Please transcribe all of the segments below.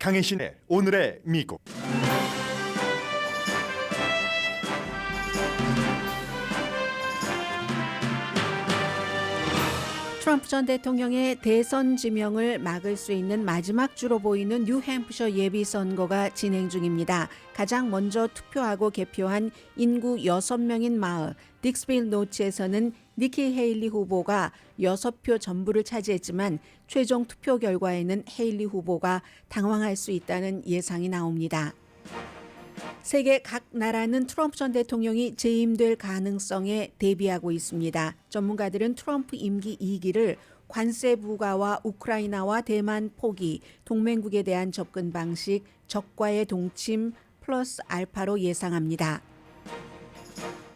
강혜신의 오늘의 미국. 트럼프 전 대통령의 대선 지명을 막을 수 있는 마지막 주로 보이는 뉴햄프셔 예비선거가 진행 중입니다. 가장 먼저 투표하고 개표한 인구 6명인 마을 딕스빌 노치에서는 니키 헤일리 후보가 6표 전부를 차지했지만 최종 투표 결과에는 헤일리 후보가 당황할 수 있다는 예상이 나옵니다. 세계 각 나라는 트럼프 전 대통령이 재임될 가능성에 대비하고 있습니다. 전문가들은 트럼프 임기 2기를 관세 부과와 우크라이나와 대만 포기, 동맹국에 대한 접근 방식, 적과의 동침 플러스 알파로 예상합니다.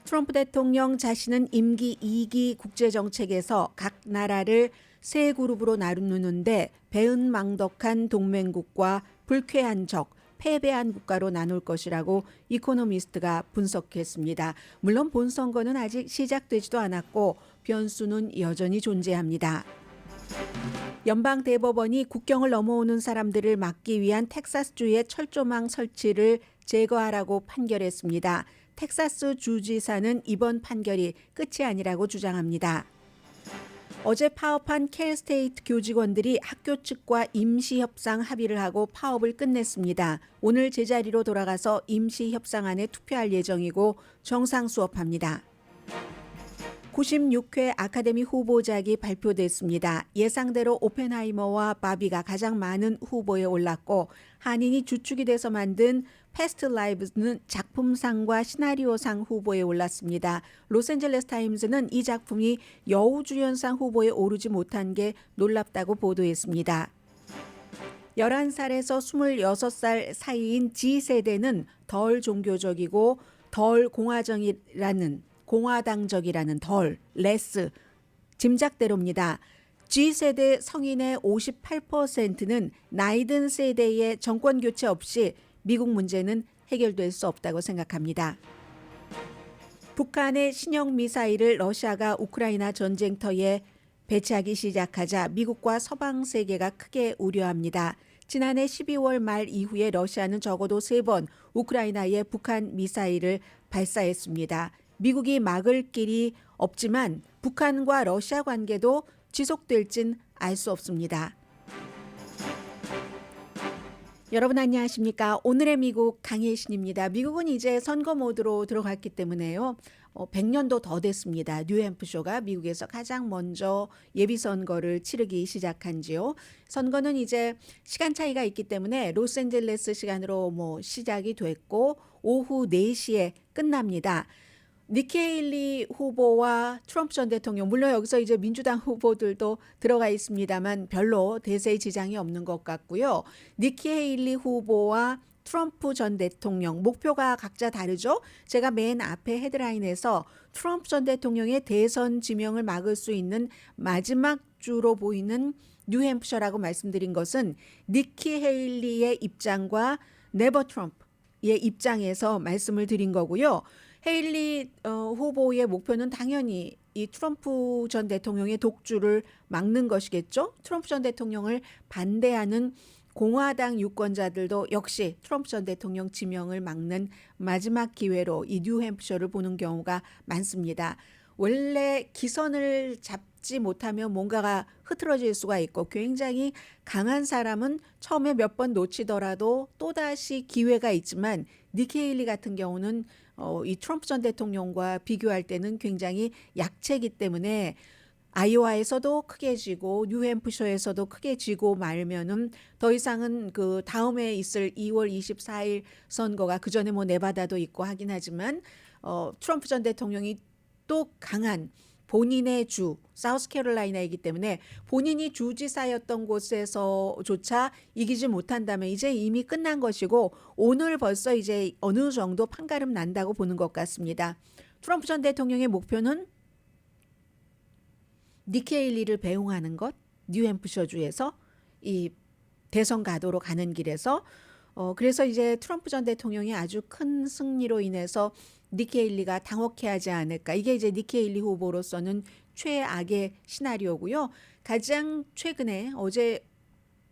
트럼프 대통령 자신은 임기 2기 국제정책에서 각 나라를 세 그룹으로 나누는데 배은망덕한 동맹국과 불쾌한 적, 패배한 국가로 나눌 것이라고 이코노미스트가 분석했습니다. 물론 본선거는 아직 시작되지도 않았고 변수는 여전히 존재합니다. 연방대법원이 국경을 넘어오는 사람들을 막기 위한 텍사스주의 철조망 설치를 제거하라고 판결했습니다. 텍사스 주지사는 이번 판결이 끝이 아니라고 주장합니다. 어제 파업한 캘스테이트 교직원들이 학교 측과 임시협상 합의를 하고 파업을 끝냈습니다. 오늘 제자리로 돌아가서 임시협상안에 투표할 예정이고 정상 수업합니다. 96회 아카데미 후보작이 발표됐습니다. 예상대로 오펜하이머와 바비가 가장 많은 후보에 올랐고 한인이 주축이 돼서 만든 패스트 라이브스는 작품상과 시나리오상 후보에 올랐습니다. 로스앤젤레스 타임즈는 이 작품이 여우주연상 후보에 오르지 못한 게 놀랍다고 보도했습니다. 11살에서 26살 사이인 G세대는 덜 종교적이고 덜 공화당적이라는 덜, 레스, 짐작대로입니다. G세대 성인의 58%는 나이든 세대의 정권 교체 없이 미국 문제는 해결될 수 없다고 생각합니다. 북한의 신형 미사일을 러시아가 우크라이나 전쟁터에 배치하기 시작하자 미국과 서방 세계가 크게 우려합니다. 지난해 12월 말 이후에 러시아는 적어도 3번 우크라이나에 북한 미사일을 발사했습니다. 미국이 막을 길이 없지만 북한과 러시아 관계도 지속될진 알 수 없습니다. 여러분 안녕하십니까? 오늘의 미국 강혜신입니다. 미국은 이제 선거 모드로 들어갔기 때문에요. 100년도 더 됐습니다. 뉴햄프셔가 미국에서 가장 먼저 예비선거를 치르기 시작한 지요. 선거는 이제 시간 차이가 있기 때문에 로스앤젤레스 시간으로 시작이 됐고 오후 4시에 끝납니다. 니키 헤일리 후보와 트럼프 전 대통령, 물론 여기서 이제 민주당 후보들도 들어가 있습니다만 별로 대세의 지장이 없는 것 같고요. 니키 헤일리 후보와 트럼프 전 대통령 목표가 각자 다르죠. 제가 맨 앞에 헤드라인에서 트럼프 전 대통령의 대선 지명을 막을 수 있는 마지막 주로 보이는 뉴햄프셔라고 말씀드린 것은 니키 헤일리의 입장과 네버 트럼프의 입장에서 말씀을 드린 거고요. 헤일리 후보의 목표는 당연히 이 트럼프 전 대통령의 독주를 막는 것이겠죠. 트럼프 전 대통령을 반대하는 공화당 유권자들도 역시 트럼프 전 대통령 지명을 막는 마지막 기회로 이 뉴햄프셔를 보는 경우가 많습니다. 원래 기선을 잡지 못하면 뭔가가 흐트러질 수가 있고 굉장히 강한 사람은 처음에 몇 번 놓치더라도 또다시 기회가 있지만 니키 헤일리 같은 경우는 이 트럼프 전 대통령과 비교할 때는 굉장히 약체이기 때문에 아이오와에서도 크게 지고 뉴햄프셔에서도 크게 지고 말면은 더 이상은 그 다음에 있을 2월 24일 선거가 그 전에 네바다도 있고 하긴 하지만 트럼프 전 대통령이 또 강한 본인의 주 사우스캐롤라이나이기 때문에 본인이 주지사였던 곳에서조차 이기지 못한다면 이제 이미 끝난 것이고 오늘 벌써 이제 어느 정도 판가름 난다고 보는 것 같습니다. 트럼프 전 대통령의 목표는 니키 헤일리를 배웅하는 것, 뉴햄프셔주에서 이 대선 가도로 가는 길에서 그래서 이제 트럼프 전 대통령이 아주 큰 승리로 인해서 니키 헤일리가 당혹해하지 않을까. 이게 이제 니키 헤일리 후보로서는 최악의 시나리오고요. 가장 최근에 어제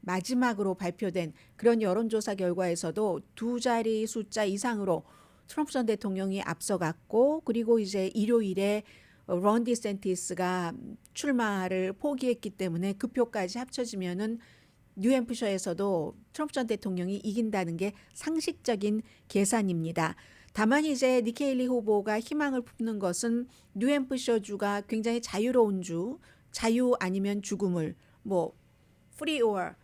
마지막으로 발표된 그런 여론조사 결과에서도 두 자리 숫자 이상으로 트럼프 전 대통령이 앞서갔고, 그리고 이제 일요일에 론 디센티스가 출마를 포기했기 때문에 그 표까지 합쳐지면은 뉴햄프셔에서도 트럼프 전 대통령이 이긴다는 게 상식적인 계산입니다. 다만 이제 니키 헤일리 후보가 희망을 품는 것은 뉴햄프셔주가 굉장히 자유로운 주, 자유 아니면 죽음을 뭐 free or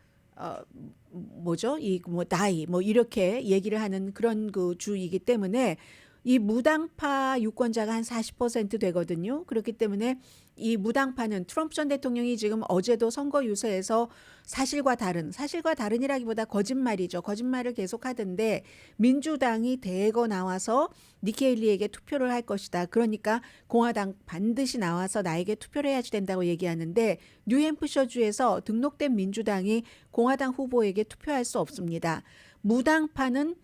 뭐죠? 이 뭐 die 뭐 이렇게 얘기를 하는 그런 그 주이기 때문에 이 무당파 유권자가 한 40% 되거든요. 그렇기 때문에 이 무당파는 트럼프 전 대통령이 지금 어제도 선거 유세에서 사실과 다른이라기보다 거짓말이죠. 거짓말을 계속 하던데 민주당이 대거 나와서 니키 헤일리에게 투표를 할 것이다. 그러니까 공화당 반드시 나와서 나에게 투표를 해야지 된다고 얘기하는데 뉴햄프셔주에서 등록된 민주당이 공화당 후보에게 투표할 수 없습니다. 무당파는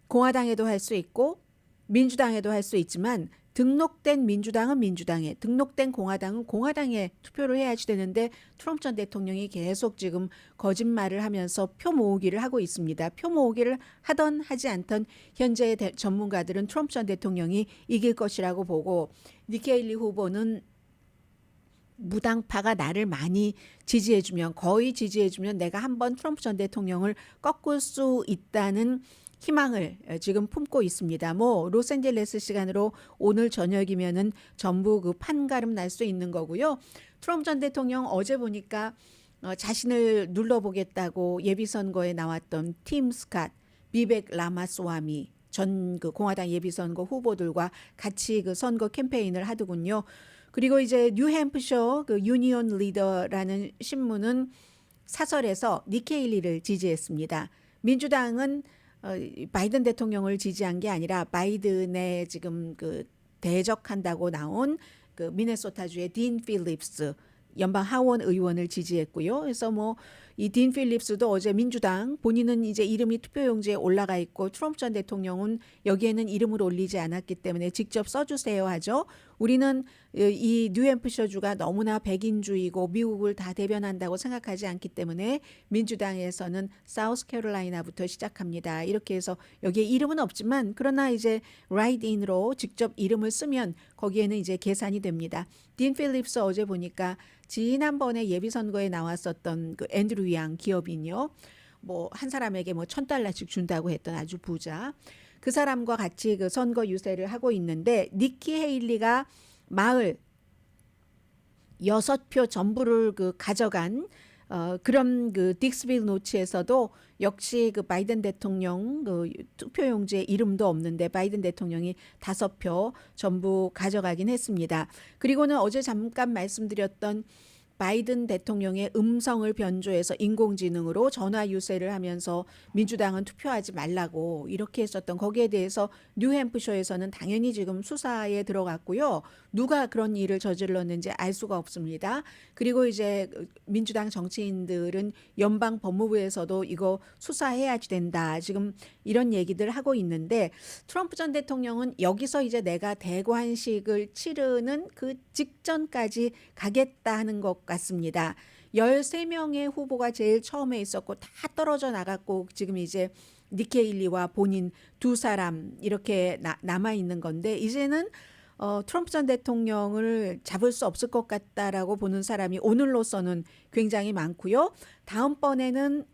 공화당에도 할 수 있고 민주당에도 할 수 있지만 등록된 민주당은 민주당에, 등록된 공화당은 공화당에 투표를 해야지 되는데 트럼프 전 대통령이 계속 지금 거짓말을 하면서 표 모으기를 하고 있습니다. 표 모으기를 하던 하지 않던 현재의 전문가들은 트럼프 전 대통령이 이길 것이라고 보고, 니키 헤일리 후보는 무당파가 나를 많이 지지해주면, 거의 지지해주면 내가 한번 트럼프 전 대통령을 꺾을 수 있다는 희망을 지금 품고 있습니다. 뭐 로스앤젤레스 시간으로 오늘 저녁이면은 전부 그 판가름 날 수 있는 거고요. 트럼프 전 대통령 어제 보니까 자신을 눌러보겠다고 예비선거에 나왔던 팀 스캇, 비벡 라마스와미 전 그 공화당 예비선거 후보들과 같이 그 선거 캠페인을 하더군요. 그리고 이제 뉴햄프셔 그 유니온 리더라는 신문은 사설에서 니키 헤일리를 지지했습니다. 민주당은 바이든 대통령을 지지한 게 아니라 바이든의 지금 그 대적한다고 나온 그 미네소타주의 딘 필립스 연방 하원 의원을 지지했고요. 그래서 뭐 이 딘 필립스도 어제 민주당, 본인은 이제 이름이 투표용지에 올라가 있고 트럼프 전 대통령은 여기에는 이름을 올리지 않았기 때문에 직접 써주세요 하죠. 우리는 이 뉴햄프셔주가 너무나 백인주의고 미국을 다 대변한다고 생각하지 않기 때문에 민주당에서는 사우스캐롤라이나부터 시작합니다. 이렇게 해서 여기에 이름은 없지만 그러나 이제 라이트인으로 직접 이름을 쓰면 거기에는 이제 계산이 됩니다. 딘 필립스 어제 보니까 지난번에 예비선거에 나왔었던 그 앤드류 양 기업인이요. 뭐 한 사람에게 뭐 $1,000씩 준다고 했던 아주 부자. 그 사람과 같이 그 선거 유세를 하고 있는데 니키 헤일리가 마을 6표 전부를 그 가져간 그런 그 딕스빌 노치에서도 역시 그 바이든 대통령 그 투표용지에 이름도 없는데 바이든 대통령이 5표 전부 가져가긴 했습니다. 그리고는 어제 잠깐 말씀드렸던 바이든 대통령의 음성을 변조해서 인공지능으로 전화 유세를 하면서 민주당은 투표하지 말라고 이렇게 했었던 거기에 대해서 뉴햄프셔에서는 당연히 지금 수사에 들어갔고요. 누가 그런 일을 저질렀는지 알 수가 없습니다. 그리고 이제 민주당 정치인들은 연방 법무부에서도 이거 수사해야지 된다. 지금 이런 얘기들 하고 있는데 트럼프 전 대통령은 여기서 이제 내가 대관식을 치르는 그 직전까지 가겠다 하는 것 같습니다. 13명의 후보가 제일 처음에 있었고 다 떨어져 나갔고 지금 이제 니키 헤일리와 본인 두 사람 이렇게 남아 있는 건데 이제는 트럼프 전 대통령을 잡을 수 없을 것 같다라고 보는 사람이 오늘로서는 굉장히 많고요. 다음번에는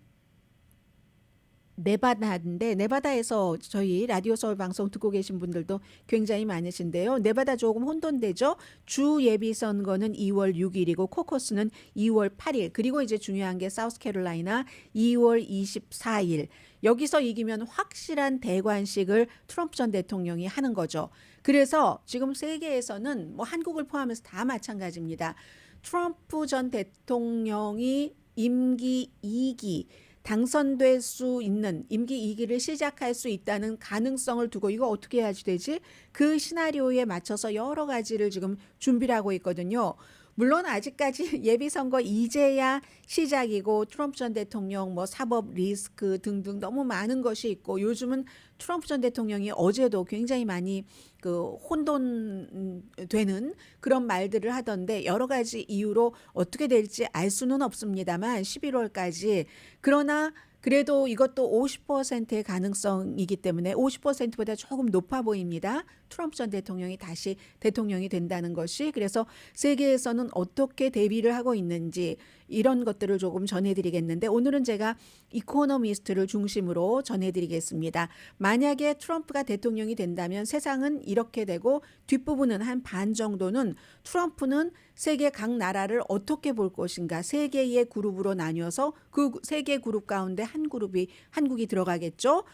네바다인데 네바다에서 저희 라디오 서울 방송 듣고 계신 분들도 굉장히 많으신데요. 네바다 조금 혼돈되죠. 주 예비 선거는 2월 6일이고 코커스는 2월 8일. 그리고 이제 중요한 게 사우스캐롤라이나 2월 24일. 여기서 이기면 확실한 대관식을 트럼프 전 대통령이 하는 거죠. 그래서 지금 세계에서는 뭐 한국을 포함해서 다 마찬가지입니다. 트럼프 전 대통령이 임기 2기 당선될 수 있는 임기 2기를 시작할 수 있다는 가능성을 두고 이거 어떻게 해야지 되지? 그 시나리오에 맞춰서 여러 가지를 지금 준비를 하고 있거든요. 물론 아직까지 예비선거 이제야 시작이고 트럼프 전 대통령 뭐 사법 리스크 등등 너무 많은 것이 있고 요즘은 트럼프 전 대통령이 어제도 굉장히 많이 그 혼돈되는 그런 말들을 하던데 여러 가지 이유로 어떻게 될지 알 수는 없습니다만 11월까지 그러나 그래도 이것도 50%의 가능성이기 때문에 50%보다 조금 높아 보입니다. 트럼프 전 대통령이 다시 대통령이 된다는 것이. 그래서 세계에서는 어떻게 대비를 하고 있는지 이런 것들을 조금 전해드리겠는데 오늘은 제가 이코노미스트를 중심으로 전해드리겠습니다. 만약에 트럼프가 대통령이 된다면 세상은 이렇게 되고 뒷부분은 한 반 정도는 트럼프는 세계 각 나라를 어떻게 볼 것인가 세 개의 그룹으로 나뉘어서 그 세 개 그룹 가운데 한 그룹이 한국이 들어가겠죠.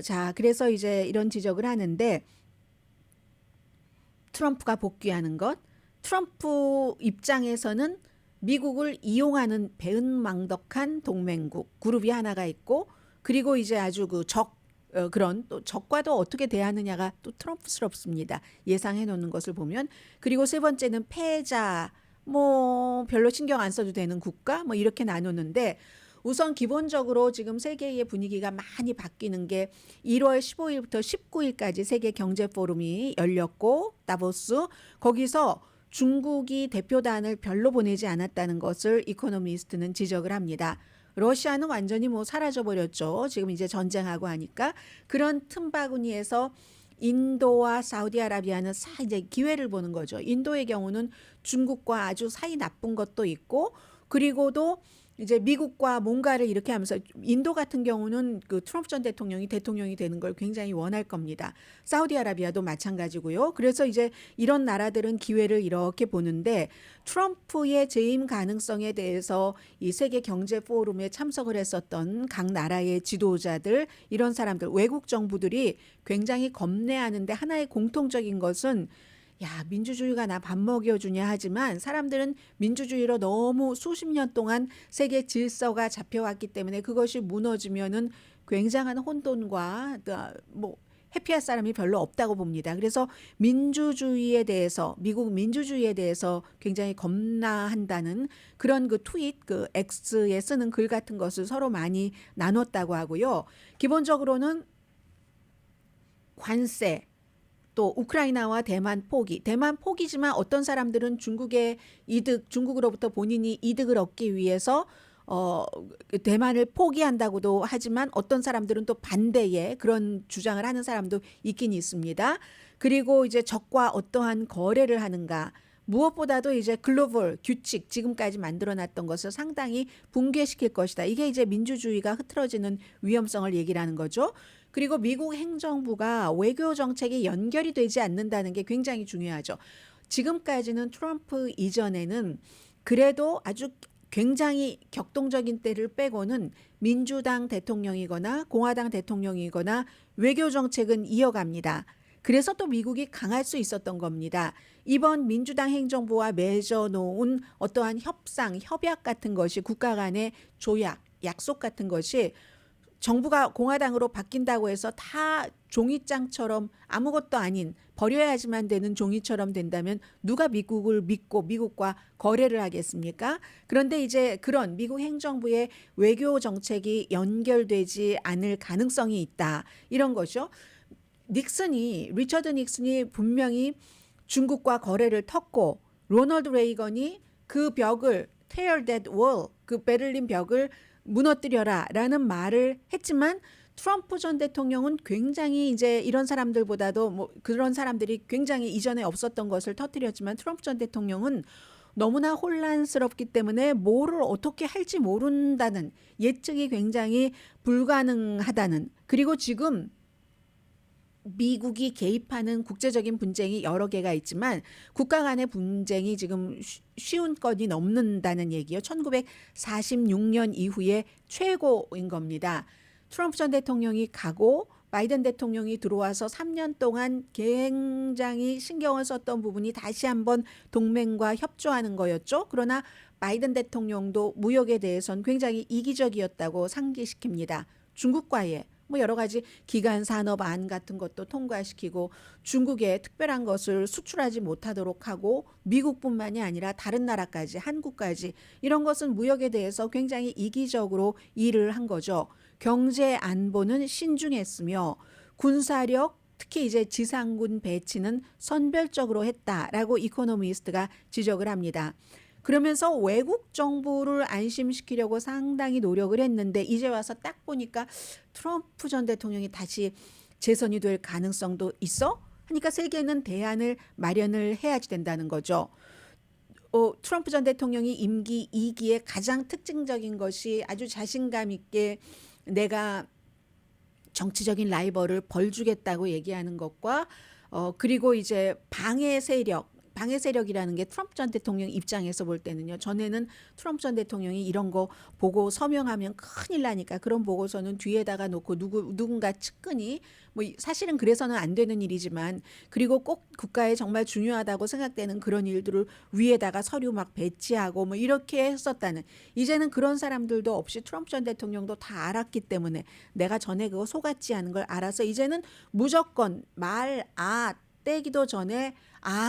자, 그래서 이제 이런 지적을 하는데 트럼프가 복귀하는 것, 트럼프 입장에서는 미국을 이용하는 배은망덕한 동맹국 그룹이 하나가 있고 그리고 이제 아주 그런 또 적과도 어떻게 대하느냐가 또 트럼프스럽습니다. 예상해 놓는 것을 보면. 그리고 세 번째는 패자 뭐 별로 신경 안 써도 되는 국가 뭐 이렇게 나누는데 우선 기본적으로 지금 세계의 분위기가 많이 바뀌는 게 1월 15일부터 19일까지 세계 경제 포럼이 열렸고 다보스 거기서 중국이 대표단을 별로 보내지 않았다는 것을 이코노미스트는 지적을 합니다. 러시아는 완전히 뭐 사라져 버렸죠. 지금 이제 전쟁하고 하니까 그런 틈바구니에서 인도와 사우디아라비아는 이제 기회를 보는 거죠. 인도의 경우는 중국과 아주 사이 나쁜 것도 있고 그리고도 이제 미국과 뭔가를 이렇게 하면서 인도 같은 경우는 그 트럼프 전 대통령이 되는 걸 굉장히 원할 겁니다. 사우디아라비아도 마찬가지고요. 그래서 이제 이런 나라들은 기회를 이렇게 보는데 트럼프의 재임 가능성에 대해서 이 세계 경제 포럼에 참석을 했었던 각 나라의 지도자들 이런 사람들 외국 정부들이 굉장히 겁내하는데 하나의 공통적인 것은 야, 민주주의가 나 밥 먹여주냐 하지만 사람들은 민주주의로 너무 수십 년 동안 세계 질서가 잡혀왔기 때문에 그것이 무너지면은 굉장한 혼돈과 뭐 해피할 사람이 별로 없다고 봅니다. 그래서 민주주의에 대해서 미국 민주주의에 대해서 굉장히 겁나한다는 그런 그 트윗 그 X에 쓰는 글 같은 것을 서로 많이 나눴다고 하고요. 기본적으로는 관세 또 우크라이나와 대만 포기지만 어떤 사람들은 중국으로부터 본인이 이득을 얻기 위해서 대만을 포기한다고도 하지만 어떤 사람들은 또 반대의 그런 주장을 하는 사람도 있긴 있습니다. 그리고 이제 적과 어떠한 거래를 하는가 무엇보다도 이제 글로벌 규칙 지금까지 만들어놨던 것을 상당히 붕괴시킬 것이다. 이게 이제 민주주의가 흐트러지는 위험성을 얘기를 하는 거죠. 그리고 미국 행정부가 외교 정책이 연결이 되지 않는다는 게 굉장히 중요하죠. 지금까지는 트럼프 이전에는 그래도 아주 굉장히 격동적인 때를 빼고는 민주당 대통령이거나 공화당 대통령이거나 외교 정책은 이어갑니다. 그래서 또 미국이 강할 수 있었던 겁니다. 이번 민주당 행정부와 맺어놓은 어떠한 협약 같은 것이 국가 간의 조약, 약속 같은 것이 정부가 공화당으로 바뀐다고 해서 다 종이장처럼 아무것도 아닌 버려야지만 되는 종이처럼 된다면 누가 미국을 믿고 미국과 거래를 하겠습니까? 그런데 이제 그런 미국 행정부의 외교 정책이 연결되지 않을 가능성이 있다. 이런 거죠. 리처드 닉슨이 분명히 중국과 거래를 텄고 로널드 레이건이 그 벽을 tear that wall, 그 베를린 벽을 무너뜨려라 라는 말을 했지만 트럼프 전 대통령은 굉장히 이제 이런 사람들보다도 뭐 그런 사람들이 굉장히 이전에 없었던 것을 터뜨렸지만 트럼프 전 대통령은 너무나 혼란스럽기 때문에 뭐를 어떻게 할지 모른다는 예측이 굉장히 불가능하다는 그리고 지금 미국이 개입하는 국제적인 분쟁이 여러 개가 있지만 국가 간의 분쟁이 지금 쉬운 건이 넘는다는 얘기요. 1946년 이후에 최고인 겁니다. 트럼프 전 대통령이 가고 바이든 대통령이 들어와서 3년 동안 굉장히 신경을 썼던 부분이 다시 한번 동맹과 협조하는 거였죠. 그러나 바이든 대통령도 무역에 대해서는 굉장히 이기적이었다고 상기시킵니다. 중국과의 뭐 여러 가지 기간 산업안 같은 것도 통과시키고 중국에 특별한 것을 수출하지 못하도록 하고 미국뿐만이 아니라 다른 나라까지 한국까지 이런 것은 무역에 대해서 굉장히 이기적으로 일을 한 거죠. 경제 안보는 신중했으며 군사력 특히 이제 지상군 배치는 선별적으로 했다라고 이코노미스트가 지적을 합니다. 그러면서 외국 정부를 안심시키려고 상당히 노력을 했는데 이제 와서 딱 보니까 트럼프 전 대통령이 다시 재선이 될 가능성도 있어? 하니까 세계는 대안을 마련을 해야지 된다는 거죠. 트럼프 전 대통령이 임기 2기의 가장 특징적인 것이 아주 자신감 있게 내가 정치적인 라이벌을 벌주겠다고 얘기하는 것과 그리고 이제 방해 세력이라는 게 트럼프 전 대통령 입장에서 볼 때는요. 전에는 트럼프 전 대통령이 이런 거 보고 서명하면 큰일 나니까 그런 보고서는 뒤에다가 놓고 누군가 측근이 뭐 사실은 그래서는 안 되는 일이지만 그리고 꼭 국가에 정말 중요하다고 생각되는 그런 일들을 위에다가 서류 막 배치하고 뭐 이렇게 했었다는 이제는 그런 사람들도 없이 트럼프 전 대통령도 다 알았기 때문에 내가 전에 그거 속았지 않은 걸 알아서 이제는 무조건 떼기도 전에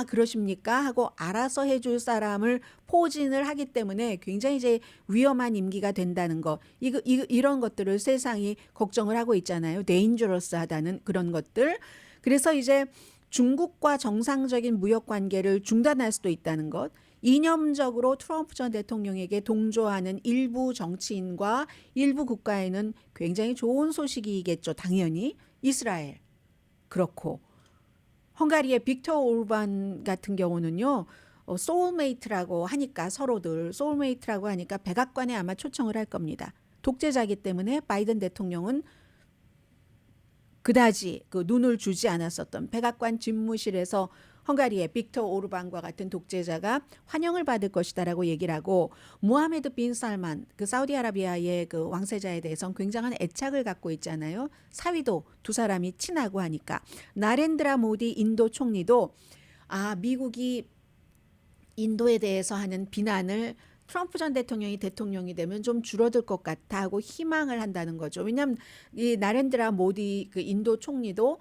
그러십니까 하고 알아서 해줄 사람을 포진을 하기 때문에 굉장히 이제 위험한 임기가 된다는 거 이런 것들을 세상이 걱정을 하고 있잖아요. 데인저러스하다는 그런 것들. 그래서 이제 중국과 정상적인 무역 관계를 중단할 수도 있다는 것. 이념적으로 트럼프 전 대통령에게 동조하는 일부 정치인과 일부 국가에는 굉장히 좋은 소식이겠죠. 당연히 이스라엘 그렇고 헝가리의 빅터 오르반 같은 경우는요. 소울메이트라고 하니까 백악관에 아마 초청을 할 겁니다. 독재자이기 때문에 바이든 대통령은 그다지 그 눈을 주지 않았었던 백악관 집무실에서 헝가리의 빅터 오르반과 같은 독재자가 환영을 받을 것이다라고 얘기를 하고 모하메드 빈 살만 그 사우디아라비아의 그 왕세자에 대해서는 굉장한 애착을 갖고 있잖아요. 사위도 두 사람이 친하고 하니까 나렌드라 모디 인도 총리도 미국이 인도에 대해서 하는 비난을 트럼프 전 대통령이 되면 좀 줄어들 것 같아 하고 희망을 한다는 거죠. 왜냐하면 이 나렌드라 모디 그 인도 총리도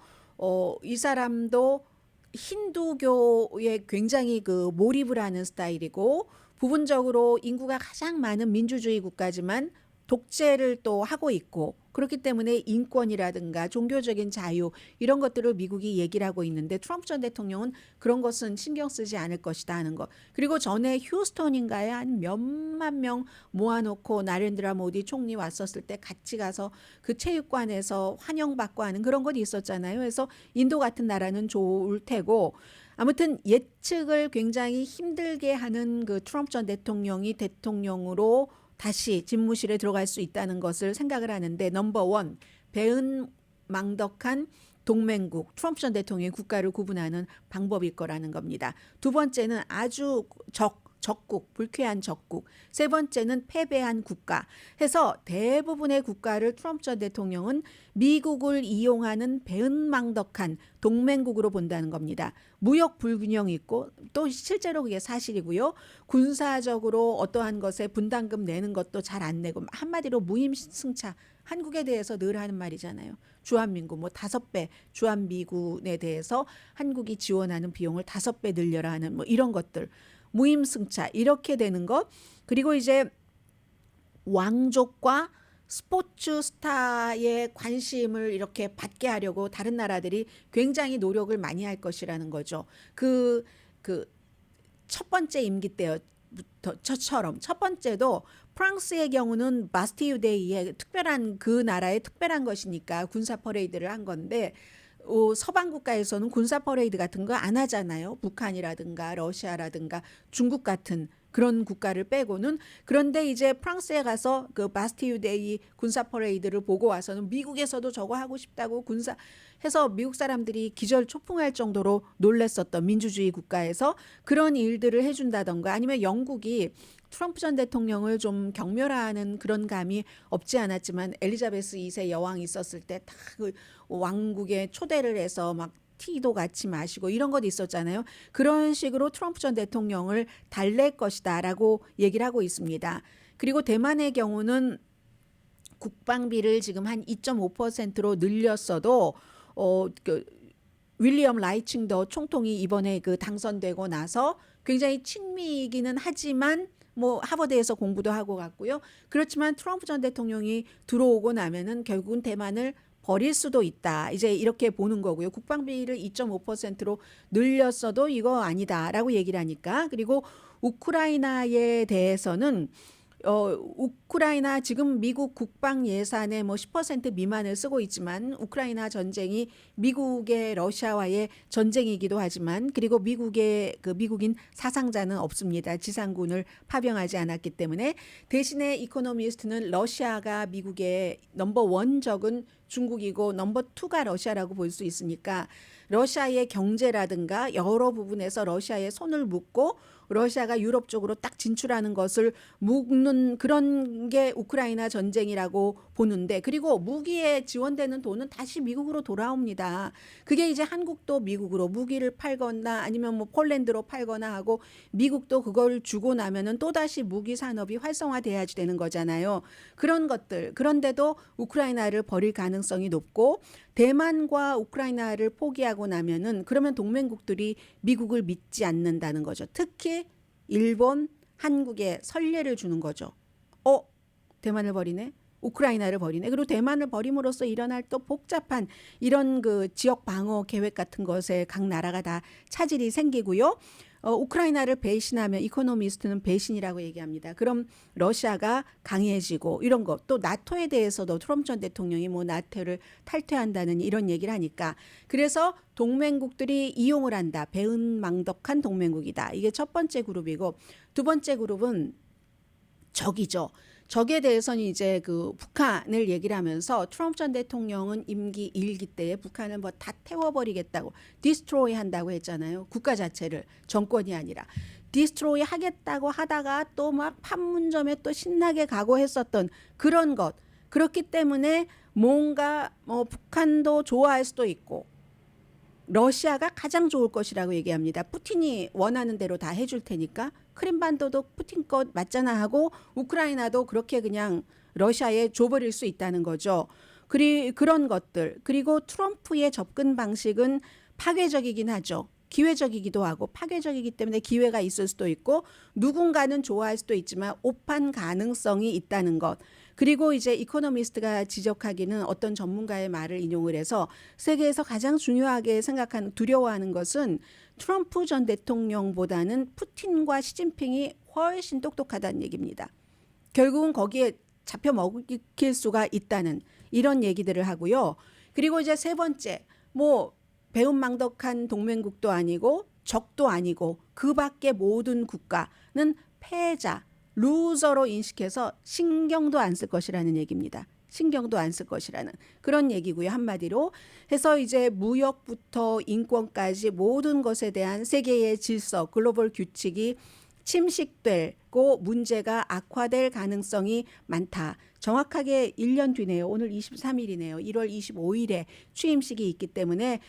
이 사람도 힌두교에 굉장히 그 몰입을 하는 스타일이고 부분적으로 인구가 가장 많은 민주주의 국가지만 독재를 또 하고 있고 그렇기 때문에 인권이라든가 종교적인 자유 이런 것들을 미국이 얘기를 하고 있는데 트럼프 전 대통령은 그런 것은 신경 쓰지 않을 것이다 하는 거. 그리고 전에 휴스턴인가에 한 몇만 명 모아놓고 나렌드라 모디 총리 왔었을 때 같이 가서 그 체육관에서 환영받고 하는 그런 것이 있었잖아요. 그래서 인도 같은 나라는 좋을 테고 아무튼 예측을 굉장히 힘들게 하는 그 트럼프 전 대통령이 대통령으로 다시 집무실에 들어갈 수 있다는 것을 생각을 하는데 넘버 원 배은망덕한 동맹국 트럼프 전 대통령의 국가를 구분하는 방법일 거라는 겁니다. 두 번째는 아주 적국, 불쾌한 적국. 세 번째는 패배한 국가. 해서 대부분의 국가를 트럼프 전 대통령은 미국을 이용하는 배은망덕한 동맹국으로 본다는 겁니다. 무역 불균형이 있고 또 실제로 그게 사실이고요. 군사적으로 어떠한 것에 분담금 내는 것도 잘 안 내고 한마디로 무임승차. 한국에 대해서 늘 하는 말이잖아요. 주한민국 5배 주한미군에 대해서 한국이 지원하는 비용을 5배 늘려라 하는 이런 것들. 무임승차 이렇게 되는 것 그리고 이제 왕족과 스포츠 스타의 관심을 이렇게 받게 하려고 다른 나라들이 굉장히 노력을 많이 할 것이라는 거죠. 그 첫 번째 임기 때처럼 첫 번째도 프랑스의 경우는 바스티유 데이에 특별한 그 나라의 특별한 것이니까 군사 퍼레이드를 한 건데 서방 국가에서는 군사 퍼레이드 같은 거 안 하잖아요. 북한이라든가 러시아라든가 중국 같은 그런 국가를 빼고는. 그런데 이제 프랑스에 가서 그 바스티유 데이 군사 퍼레이드를 보고 와서는 미국에서도 저거 하고 싶다고 해서 미국 사람들이 기절초풍할 정도로 놀랬었던 민주주의 국가에서 그런 일들을 해준다던가 아니면 영국이 트럼프 전 대통령을 좀 경멸하는 그런 감이 없지 않았지만 엘리자베스 2세 여왕이 있었을 때 다 그 왕국에 초대를 해서 막 티도 같이 마시고 이런 것도 있었잖아요. 그런 식으로 트럼프 전 대통령을 달랠 것이다라고 얘기를 하고 있습니다. 그리고 대만의 경우는 국방비를 지금 한 2.5%로 늘렸어도 윌리엄 라이칭더 총통이 이번에 그 당선되고 나서 굉장히 친미이기는 하지만 뭐 하버드에서 공부도 하고 갔고요. 그렇지만 트럼프 전 대통령이 들어오고 나면은 결국은 대만을 버릴 수도 있다. 이제 이렇게 보는 거고요. 국방비를 2.5%로 늘렸어도 이거 아니다라고 얘기를 하니까. 그리고 우크라이나에 대해서는 우크라이나 지금 미국 국방 예산의 뭐 10% 미만을 쓰고 있지만 우크라이나 전쟁이 미국의 러시아와의 전쟁이기도 하지만 그리고 미국인 사상자는 없습니다. 지상군을 파병하지 않았기 때문에 대신에 이코노미스트는 러시아가 미국의 넘버 원 적은 중국이고 넘버 투가 러시아라고 볼 수 있으니까 러시아의 경제라든가 여러 부분에서 러시아의 손을 묶고 러시아가 유럽 쪽으로 딱 진출하는 것을 묶는 그런 게 우크라이나 전쟁이라고 보는데 그리고 무기에 지원되는 돈은 다시 미국으로 돌아옵니다. 그게 이제 한국도 미국으로 무기를 팔거나 아니면 뭐 폴란드로 팔거나 하고 미국도 그걸 주고 나면은 또다시 무기 산업이 활성화돼야지 되는 거잖아요. 그런 것들. 그런데도 우크라이나를 버릴 가능성이 높고 대만과 우크라이나를 포기하고 나면은 그러면 동맹국들이 미국을 믿지 않는다는 거죠. 특히 일본, 한국에 선례를 주는 거죠. 대만을 버리네. 우크라이나를 버리네. 그리고 대만을 버림으로써 일어날 또 복잡한 이런 그 지역 방어 계획 같은 것에 각 나라가 다 차질이 생기고요. 우크라이나를 배신하면 이코노미스트는 배신이라고 얘기합니다. 그럼 러시아가 강해지고 이런 것 또 나토에 대해서도 트럼프 전 대통령이 뭐 나토를 탈퇴한다는 이런 얘기를 하니까 그래서 동맹국들이 이용을 한다. 배은망덕한 동맹국이다. 이게 첫 번째 그룹이고 두 번째 그룹은 적이죠. 적에 대해서는 이제 그 북한을 얘기를 하면서 트럼프 전 대통령은 임기 1기 때에 북한을 뭐 다 태워버리겠다고 디스트로이 한다고 했잖아요. 국가 자체를 정권이 아니라 디스트로이 하겠다고 하다가 또 막 판문점에 또 신나게 가고 했었던 그런 것. 그렇기 때문에 뭔가 북한도 좋아할 수도 있고 러시아가 가장 좋을 것이라고 얘기합니다. 푸틴이 원하는 대로 다 해줄 테니까 크림반도도 푸틴 것 맞잖아 하고 우크라이나도 그렇게 그냥 러시아에 줘버릴 수 있다는 거죠. 그런 것들. 그리고 트럼프의 접근 방식은 파괴적이긴 하죠. 기회적이기도 하고 파괴적이기 때문에 기회가 있을 수도 있고 누군가는 좋아할 수도 있지만 오판 가능성이 있다는 것. 그리고 이제 이코노미스트가 지적하기는 어떤 전문가의 말을 인용을 해서 세계에서 가장 중요하게 생각하는 두려워하는 것은 트럼프 전 대통령보다는 푸틴과 시진핑이 훨씬 똑똑하다는 얘기입니다. 결국은 거기에 잡혀 먹힐 수가 있다는 이런 얘기들을 하고요. 그리고 이제 세 번째 뭐 배은망덕한 동맹국도 아니고 적도 아니고 그 밖의 모든 국가는 패자 루저로 인식해서 신경도 안 쓸 것이라는 얘기입니다. 신경도 안 쓸 것이라는 그런 얘기고요. 한마디로 해서 이제 무역부터 인권까지 모든 것에 대한 세계의 질서, 글로벌 규칙이 침식되고 문제가 악화될 가능성이 많다. 정확하게 1년 뒤네요. 오늘 23일이네요. 1월 25일에 취임식이 있기 때문에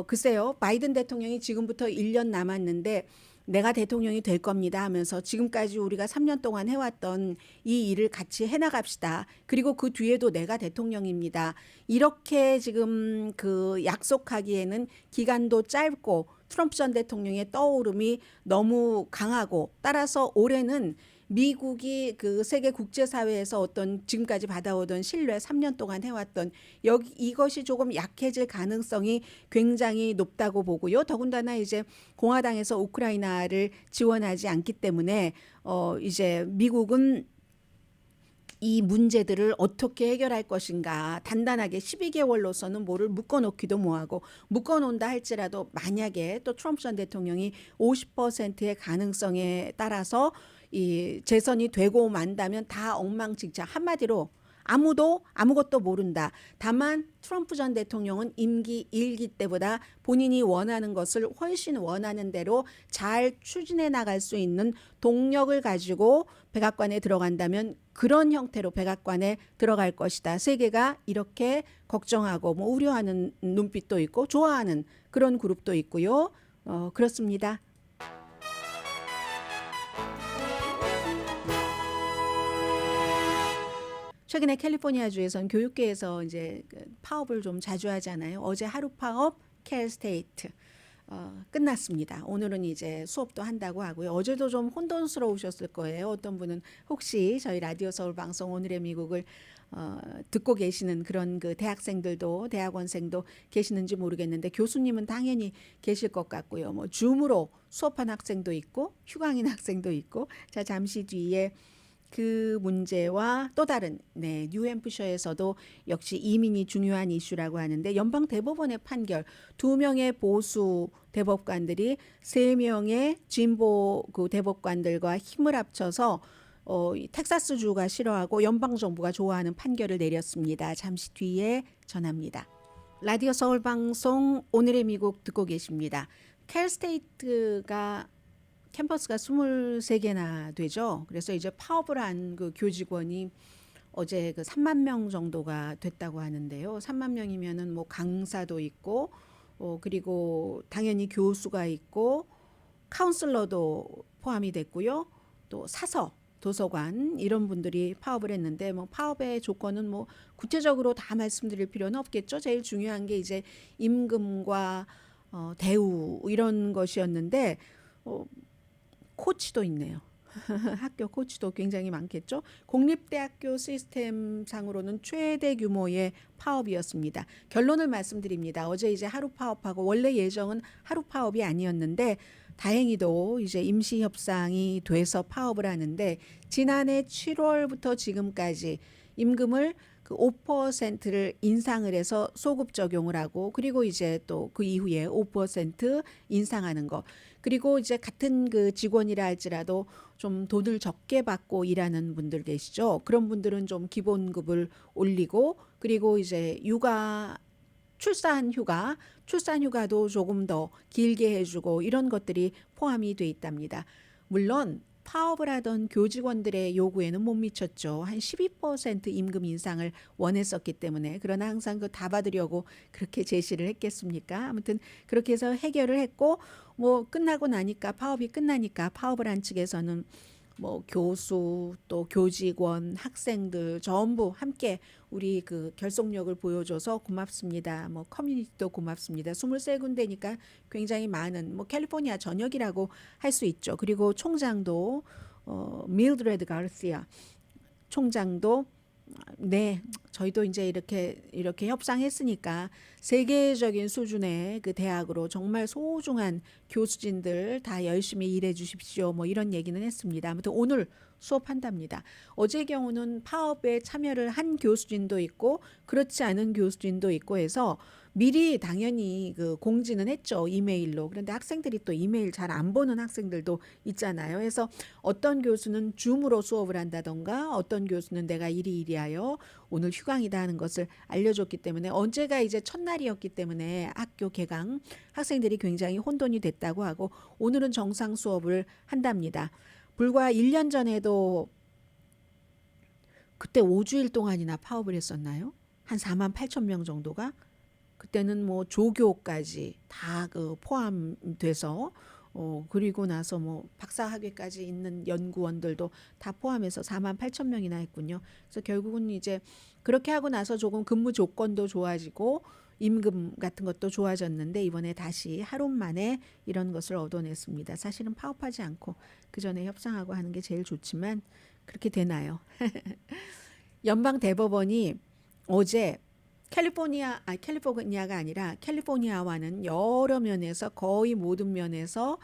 글쎄요. 바이든 대통령이 지금부터 1년 남았는데 내가 대통령이 될 겁니다 하면서 지금까지 우리가 3년 동안 해왔던 이 일을 같이 해나갑시다. 그리고 그 뒤에도 내가 대통령입니다. 이렇게 지금 그 약속하기에는 기간도 짧고 트럼프 전 대통령의 떠오름이 너무 강하고 따라서 올해는 미국이 그 세계 국제사회에서 어떤 지금까지 받아오던 신뢰 3년 동안 해왔던 이것이 조금 약해질 가능성이 굉장히 높다고 보고요. 더군다나 이제 공화당에서 우크라이나를 지원하지 않기 때문에 이제 미국은 이 문제들을 어떻게 해결할 것인가 단단하게 12개월로서는 뭐를 묶어놓기도 뭐하고 묶어놓는다 할지라도 만약에 또 트럼프 전 대통령이 50%의 가능성에 따라서 이 재선이 되고 만다면 다 엉망진창 한마디로 아무것도 모른다. 다만 트럼프 전 대통령은 임기 1기 때보다 본인이 원하는 것을 훨씬 원하는 대로 잘 추진해 나갈 수 있는 동력을 가지고 백악관에 들어간다면 그런 형태로 백악관에 들어갈 것이다. 세계가 이렇게 걱정하고 뭐 우려하는 눈빛도 있고 좋아하는 그런 그룹도 있고요. 그렇습니다. 최근에 캘리포니아주에선 교육계에서 이제 그 파업을 좀 자주 하잖아요. 어제 하루 파업 캘스테이트 끝났습니다. 오늘은 이제 수업도 한다고 하고요. 어제도 좀 혼돈스러우셨을 거예요. 어떤 분은 혹시 저희 라디오 서울 방송 오늘의 미국을 듣고 계시는 그런 그 대학생들도 대학원생도 계시는지 모르겠는데 교수님은 당연히 계실 것 같고요. 뭐 줌으로 수업한 학생도 있고 휴강인 학생도 있고 자 잠시 뒤에 그 문제와 또 다른 뉴햄프셔에서도 역시 이민이 중요한 이슈라고 하는데 연방 대법원의 판결 2명의 보수 대법관들이 3명의 진보 그 대법관들과 힘을 합쳐서 이 텍사스주가 싫어하고 연방 정부가 좋아하는 판결을 내렸습니다. 잠시 뒤에 전합니다. 라디오 서울 방송 오늘의 미국 듣고 계십니다. 캘스테이트가 캠퍼스가 23개나 되죠. 그래서 이제 파업을 한 그 교직원이 어제 그 3만 명 정도가 됐다고 하는데요. 3만 명이면은 뭐 강사도 있고 그리고 당연히 교수가 있고 카운슬러도 포함이 됐고요. 또 사서 도서관 이런 분들이 파업을 했는데 뭐 파업의 조건은 뭐 구체적으로 다 말씀드릴 필요는 없겠죠. 제일 중요한 게 이제 임금과 대우 이런 것이었는데 코치도 있네요. 학교 코치도 굉장히 많겠죠. 공립대학교 시스템 상으로는 최대 규모의 파업이었습니다. 결론을 말씀드립니다. 어제 이제 하루 파업하고 원래 예정은 하루 파업이 아니었는데 다행히도 이제 임시 협상이 돼서 파업을 하는데 지난해 7월부터 지금까지 임금을 그 5%를 인상을 해서 소급 적용을 하고 그리고 이제 또 그 이후에 5% 인상하는 거 그리고 이제 같은 그 직원이라 할지라도 좀 돈을 적게 받고 일하는 분들 계시죠. 그런 분들은 좀 기본급을 올리고 그리고 이제 출산휴가도 조금 더 길게 해주고 이런 것들이 포함이 돼 있답니다. 물론 파업을 하던 교직원들의 요구에는 못 미쳤죠. 한 12% 임금 인상을 원했었기 때문에 그러나 항상 그 다 받으려고 그렇게 제시를 했겠습니까? 아무튼 그렇게 해서 해결을 했고 뭐 끝나고 나니까 파업이 끝나니까 파업을 한 측에서는 뭐 교수 또 교직원 학생들 전부 함께 우리 그 결속력을 보여줘서 고맙습니다. 뭐 커뮤니티도 고맙습니다. 23군데니까 굉장히 많은 뭐 캘리포니아 전역이라고 할 수 있죠. 그리고 총장도 밀드레드 가르시아 총장도 네, 저희도 이제 이렇게 협상했으니까 세계적인 수준의 그 대학으로 정말 소중한 교수진들 다 열심히 일해 주십시오. 뭐 이런 얘기는 했습니다. 아무튼 오늘 수업한답니다. 어제 경우는 파업에 참여를 한 교수진도 있고 그렇지 않은 교수진도 있고 해서 미리 당연히 그 공지는 했죠. 이메일로. 그런데 학생들이 또 이메일 잘 안 보는 학생들도 있잖아요. 그래서 어떤 교수는 줌으로 수업을 한다던가 어떤 교수는 내가 이리이리하여 오늘 휴강이다 하는 것을 알려줬기 때문에 언제가 이제 첫날이었기 때문에 학교 개강 학생들이 굉장히 혼돈이 됐다고 하고 오늘은 정상 수업을 한답니다. 불과 1년 전에도 그때 5주일 동안이나 파업을 했었나요? 한 4만 8천 명 정도가 그때는 뭐 조교까지 다 그 포함돼서 그리고 나서 뭐 박사학위까지 있는 연구원들도 다 포함해서 4만 8천 명이나 했군요. 그래서 결국은 이제 그렇게 하고 나서 조금 근무 조건도 좋아지고 임금 같은 것도 좋아졌는데 이번에 다시 하루 만에 이런 것을 얻어냈습니다. 사실은 파업하지 않고 그 전에 협상하고 하는 게 제일 좋지만 그렇게 되나요? 연방 대법원이 어제 캘리포니아가 아니라 캘리포니아와는 여러 면에서 거의 모든 면에서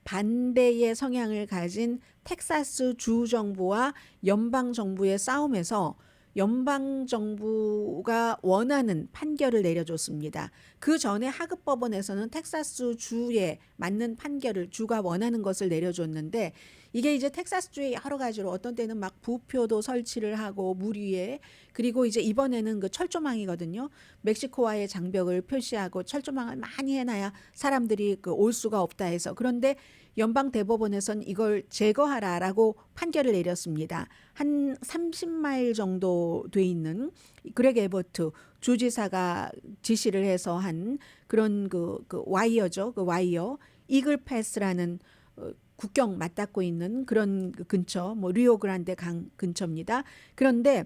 반대의 성향을 가진 텍사스 주 정부와 연방 정부의 싸움에서 연방 정부가 원하는 판결을 내려줬습니다. 그 전에 하급 법원에서는 텍사스 주에 맞는 판결을 주가 원하는 것을 내려줬는데 이게 이제 텍사스 주에 여러 가지로 어떤 때는 막 부표도 설치를 하고 물 위에 그리고 이제 이번에는 그 철조망이거든요. 멕시코와의 장벽을 표시하고 철조망을 많이 해놔야 사람들이 그 올 수가 없다 해서 그런데 연방 대법원에선 이걸 제거하라라고 판결을 내렸습니다. 한 30마일 정도 돼 있는 그레그 에버트 주지사가 지시를 해서 한 그런 그 와이어죠. 그 와이어 이글 패스라는 국경 맞닿고 있는 그런 근처 뭐 리오그란데 강 근처입니다. 그런데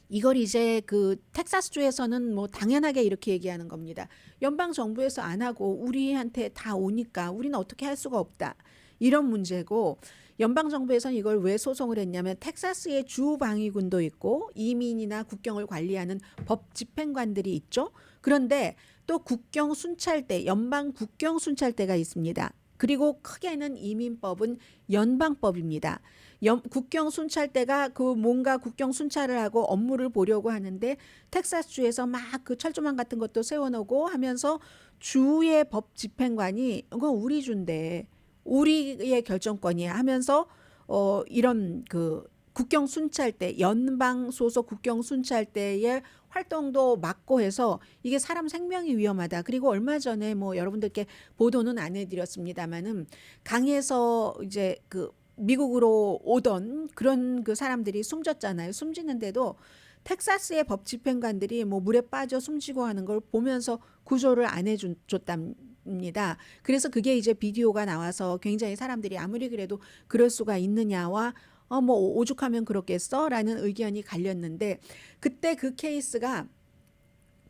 이걸 이제 그 텍사스주에서는 뭐 당연하게 이렇게 얘기하는 겁니다. 연방 정부에서 안 하고 우리한테 다 오니까 우리는 어떻게 할 수가 없다. 이런 문제고 연방 정부에서는 이걸 왜 소송을 했냐면 텍사스에 주 방위군도 있고 이민이나 국경을 관리하는 법 집행관들이 있죠. 그런데 또 국경 순찰대, 연방 국경 순찰대가 있습니다. 그리고 크게는 이민법은 연방법입니다. 국경 순찰대가 그 뭔가 국경 순찰을 하고 업무를 보려고 하는데 텍사스주에서 막 그 철조망 같은 것도 세워놓고 하면서 주의 법 집행관이 이거 우리 주인데 우리의 결정권이야 하면서 이런 그 국경 순찰대 연방 소속 국경 순찰대의 활동도 막고 해서 이게 사람 생명이 위험하다. 그리고 얼마 전에 뭐 여러분들께 보도는 안 해드렸습니다만은 강에서 이제 그 미국으로 오던 그런 그 사람들이 숨졌잖아요. 숨지는데도 텍사스의 법 집행관들이 뭐 물에 빠져 숨지고 하는 걸 보면서 구조를 안 해줬답니다. 그래서 그게 이제 비디오가 나와서 굉장히 사람들이 아무리 그래도 그럴 수가 있느냐와 뭐 오죽하면 그렇겠어라는 의견이 갈렸는데 그때 그 케이스가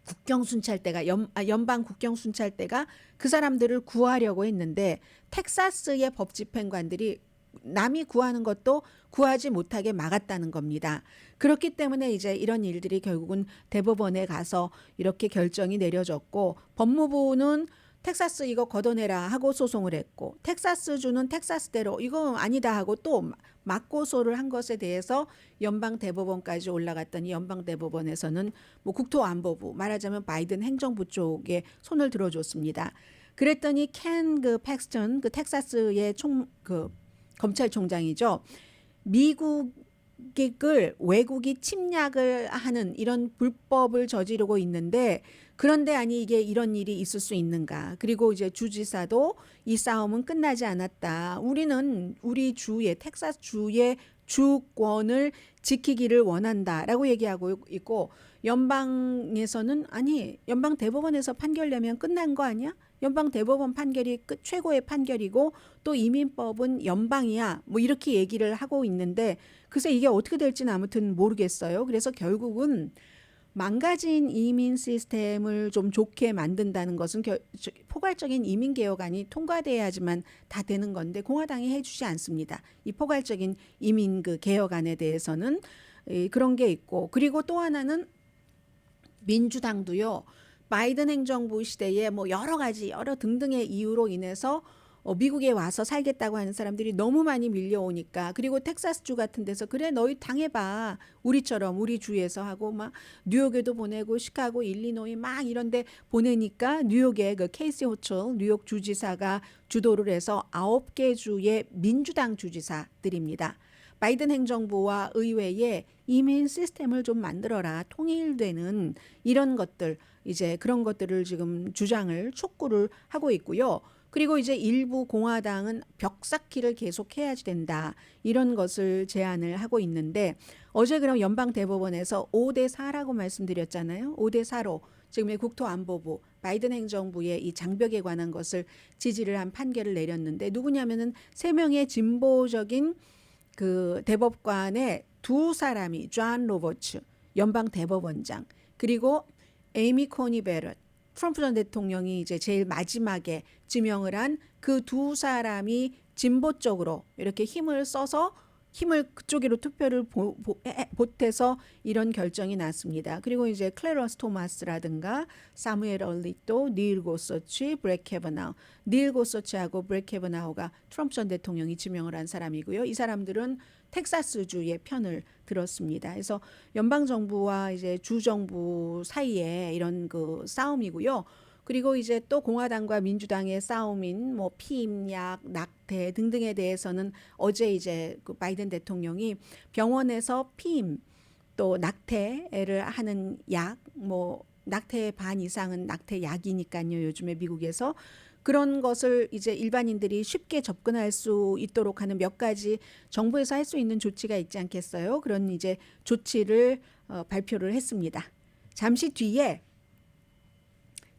국경 순찰대가 연방 국경 순찰대가 그 사람들을 구하려고 했는데 텍사스의 법 집행관들이 남이 구하는 것도 구하지 못하게 막았다는 겁니다. 그렇기 때문에 이제 이런 일들이 결국은 대법원에 가서 이렇게 결정이 내려졌고 법무부는 텍사스 이거 걷어내라 하고 소송을 했고 텍사스주는 텍사스대로 이거 아니다 하고 또 맞고소를 한 것에 대해서 연방 대법원까지 올라갔더니 연방 대법원에서는 뭐 국토안보부 말하자면 바이든 행정부 쪽에 손을 들어줬습니다. 그랬더니 켄 그 팩스턴 그 텍사스의 검찰총장이죠. 미국을 외국이 침략을 하는 이런 불법을 저지르고 있는데 그런데 아니 이게 이런 일이 있을 수 있는가. 그리고 이제 주지사도 이 싸움은 끝나지 않았다. 우리는 우리 주의 텍사스 주의 주권을 지키기를 원한다라고 얘기하고 있고 연방에서는 아니 연방 대법원에서 판결 내면 끝난 거 아니야? 연방 대법원 판결이 최고의 판결이고 또 이민법은 연방이야. 뭐 이렇게 얘기를 하고 있는데 글쎄 이게 어떻게 될지는 아무튼 모르겠어요. 그래서 결국은 망가진 이민 시스템을 좀 좋게 만든다는 것은 포괄적인 이민 개혁안이 통과돼야지만 다 되는 건데 공화당이 해주지 않습니다. 이 포괄적인 이민 그 개혁안에 대해서는 그런 게 있고 그리고 또 하나는 민주당도요. 바이든 행정부 시대에 뭐 여러 가지 여러 등등의 이유로 인해서 미국에 와서 살겠다고 하는 사람들이 너무 많이 밀려오니까 그리고 텍사스주 같은 데서 그래 너희 당해봐 우리처럼 우리 주에서 하고 막 뉴욕에도 보내고 시카고 일리노이 막 이런데 보내니까 뉴욕의 그 케이시 호철 뉴욕 주지사가 주도를 해서 9개 주의 민주당 주지사들입니다. 바이든 행정부와 의회에 이민 시스템을 좀 만들어라 통일되는 이런 것들 이제 그런 것들을 지금 주장을 촉구를 하고 있고요. 그리고 이제 일부 공화당은 벽쌓기를 계속해야지 된다. 이런 것을 제안을 하고 있는데 어제 그럼 연방대법원에서 5대 4라고 말씀드렸잖아요. 5대 4로 지금의 국토안보부 바이든 행정부의 이 장벽에 관한 것을 지지를 한 판결을 내렸는데 누구냐면은 3명의 진보적인 그 대법관의 두 사람이 존 로버츠 연방대법원장 그리고 에이미 코니 베럿 트럼프 전 대통령이 이제 제일 마지막에 지명을 한 그 두 사람이 진보 쪽으로 이렇게 힘을 써서 힘을 그쪽으로 투표를 보태서 이런 결정이 났습니다. 그리고 이제 클래런스 토마스라든가 사무엘 얼리또, 닐 고서치, 브렉 캐버나우. 닐 고서치하고 브렉 캐버나우가 트럼프 전 대통령이 지명을 한 사람이고요. 이 사람들은 텍사스주의 편을 들었습니다. 그래서 연방 정부와 이제 주 정부 사이에 이런 그 싸움이고요. 그리고 이제 또 공화당과 민주당의 싸움인 뭐 피임약, 낙태 등등에 대해서는 어제 이제 그 바이든 대통령이 병원에서 피임 또 낙태를 하는 약, 뭐 낙태의 반 이상은 낙태약이니까요. 요즘에 미국에서 그런 것을 이제 일반인들이 쉽게 접근할 수 있도록 하는 몇 가지 정부에서 할 수 있는 조치가 있지 않겠어요? 그런 이제 조치를 발표를 했습니다. 잠시 뒤에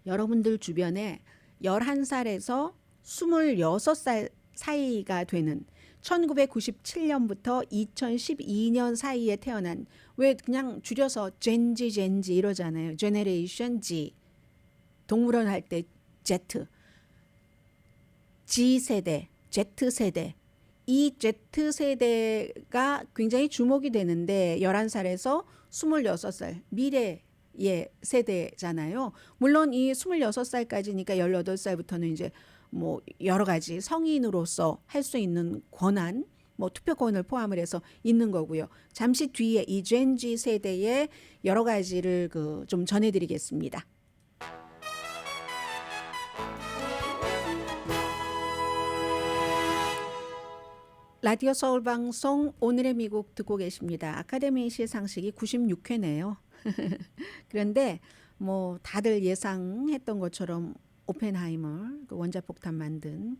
여러분들 주변에 11살에서 26살 사이가 되는 1997년부터 2012년 사이에 태어난 왜 그냥 줄여서 젠지 이러잖아요. 제너레이션 G. 동물원 할 때 Z. G세대, Z세대. 이 Z세대가 굉장히 주목이 되는데 11살에서 26살 미래의 세대잖아요. 물론 이 26살까지니까 18살부터는 이제 뭐 여러 가지 성인으로서 할 수 있는 권한, 뭐 투표권을 포함을 해서 있는 거고요. 잠시 뒤에 이 젠지 세대의 여러 가지를 좀 전해드리겠습니다. 라디오 서울 방송 오늘의 미국 듣고 계십니다. 아카데미 시상식이 96회네요. 그런데 뭐 다들 예상했던 것처럼 오펜하이머 그 원자폭탄 만든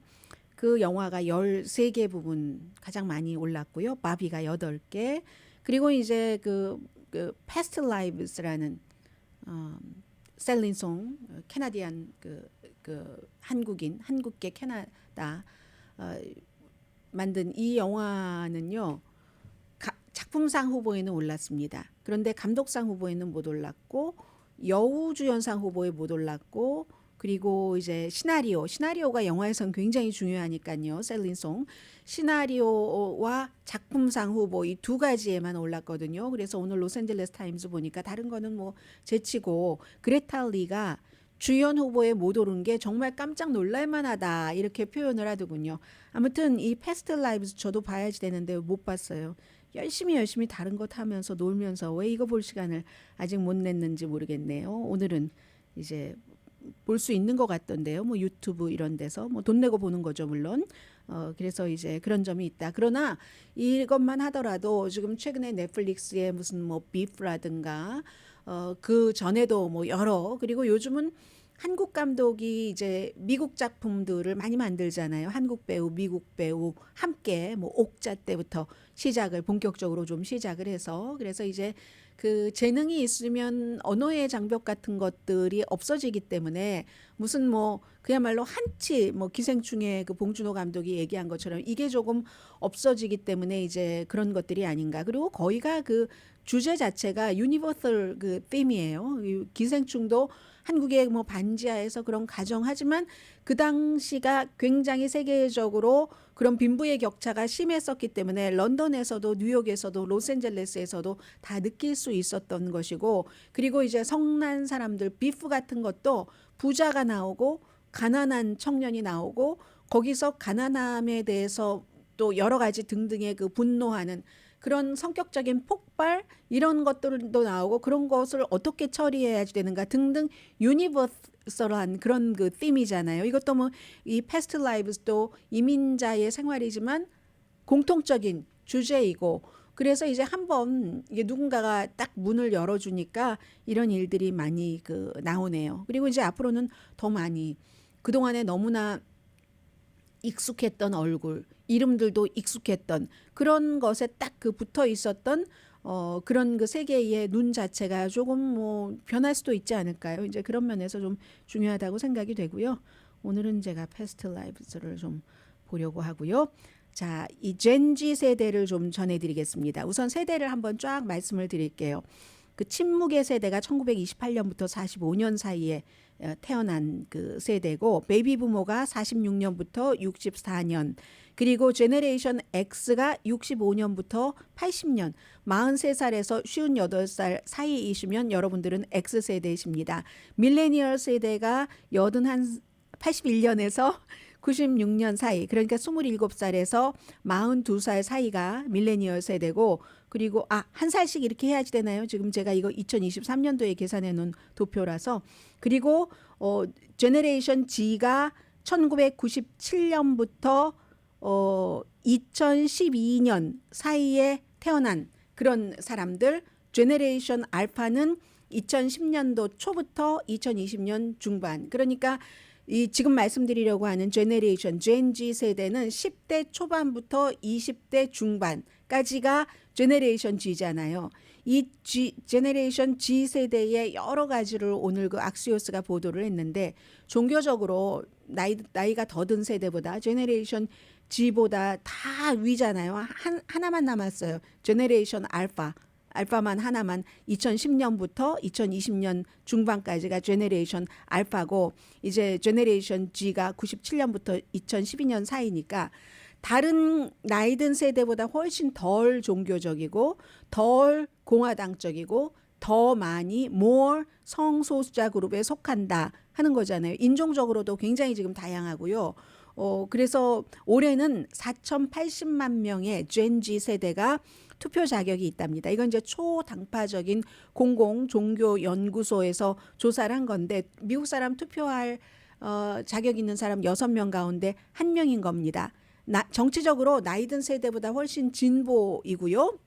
그 영화가 13개 부분 가장 많이 올랐고요. 바비가 8개. 그리고 이제 그 Past Lives라는 셀린송 캐나디안 한국계 캐나다 만든 이 영화는요. 작품상 후보에는 올랐습니다. 그런데 감독상 후보에는 못 올랐고 여우주연상 후보에 못 올랐고 그리고 이제 시나리오가 영화에선 굉장히 중요하니까요. 셀린송 시나리오와 작품상 후보 이 두 가지에만 올랐거든요. 그래서 오늘 로스앤젤레스 타임즈 보니까 다른 거는 뭐 제치고 그레타 리가 주연 후보에 못 오른 게 정말 깜짝 놀랄 만하다 이렇게 표현을 하더군요. 아무튼 이 패스트 라이브스 저도 봐야지 되는데 못 봤어요. 열심히 다른 것 하면서 놀면서 왜 이거 볼 시간을 아직 못 냈는지 모르겠네요. 오늘은 이제 볼 수 있는 것 같던데요. 뭐 유튜브 이런 데서 뭐 돈 내고 보는 거죠, 물론. 그래서 이제 그런 점이 있다. 그러나 이것만 하더라도 지금 최근에 넷플릭스에 무슨 뭐 비프라든가 그 전에도 뭐 여러 그리고 요즘은 한국 감독이 이제 미국 작품들을 많이 만들잖아요. 한국 배우, 미국 배우 함께 뭐 옥자 때부터 본격적으로 좀 시작을 해서 그래서 이제 그 재능이 있으면 언어의 장벽 같은 것들이 없어지기 때문에 무슨 뭐 그야말로 한치 뭐 기생충의 그 봉준호 감독이 얘기한 것처럼 이게 조금 없어지기 때문에 이제 그런 것들이 아닌가. 그리고 거의가 그 주제 자체가 유니버설 그 ธี임이에요. 기생충도 한국의 뭐 반지하에서 그런 가정하지만 그 당시가 굉장히 세계적으로 그런 빈부의 격차가 심했었기 때문에 런던에서도 뉴욕에서도 로스앤젤레스에서도 다 느낄 수 있었던 것이고 그리고 이제 성난 사람들 비프 같은 것도 부자가 나오고 가난한 청년이 나오고 거기서 가난함에 대해서 또 여러 가지 등등의 그 분노하는 그런 성격적인 폭발 이런 것들도 나오고 그런 것을 어떻게 처리해야 되는가 등등 유니버설한 그런 그 ธี임이잖아요. 이것도 뭐 이 패스트 라이브스도 이민자의 생활이지만 공통적인 주제이고 그래서 이제 한번 이게 누군가가 딱 문을 열어주니까 이런 일들이 많이 그 나오네요. 그리고 이제 앞으로는 더 많이 그동안에 너무나 익숙했던 얼굴, 이름들도 익숙했던 그런 것에 딱 그 붙어 있었던 그런 그 세계의 눈 자체가 조금 뭐 변할 수도 있지 않을까요? 이제 그런 면에서 좀 중요하다고 생각이 되고요. 오늘은 제가 패스트 라이브스를 좀 보려고 하고요. 자, 이 젠지 세대를 좀 전해드리겠습니다. 우선 세대를 한번 쫙 말씀을 드릴게요. 그 침묵의 세대가 1928년부터 45년 사이에 태어난 그 세대고 베이비 부모가 46년부터 64년 그리고 제너레이션 X가 65년부터 80년 43살에서 58살 사이이시면 여러분들은 X세대이십니다. 밀레니얼 세대가 81년에서 96년 사이 그러니까 27살에서 42살 사이가 밀레니얼 세대고 그리고 한 살씩 이렇게 해야지 되나요? 지금 제가 이거 2023년도에 계산해 놓은 도표라서 그리고 제너레이션 G가 1997년부터 2012년 사이에 태어난 그런 사람들 제너레이션 알파는 2010년도 초부터 2020년 중반 그러니까 이 지금 말씀드리려고 하는 제너레이션 젠지 세대는 10대 초반부터 20대 중반까지가 제너레이션 G잖아요. 이 제너레이션 G 세대의 여러 가지를 오늘 그 악시오스가 보도를 했는데 종교적으로 나이가 더 든 세대보다 제너레이션 G보다 다 위잖아요. 하나만 남았어요. 제너레이션 알파. 알파만 하나만 2010년부터 2020년 중반까지가 제너레이션 알파고 이제 제너레이션 G가 97년부터 2012년 사이니까 다른 나이 든 세대보다 훨씬 덜 종교적이고 덜 공화당적이고 더 많이 more 성소수자 그룹에 속한다 하는 거잖아요. 인종적으로도 굉장히 지금 다양하고요. 그래서 올해는 4,080만 명의 젠지 세대가 투표 자격이 있답니다. 이건 이제 초당파적인 공공 종교 연구소에서 조사를 한 건데 미국 사람 투표할 자격 있는 사람 6명 가운데 1명인 겁니다. 정치적으로 나이 든 세대보다 훨씬 진보이고요.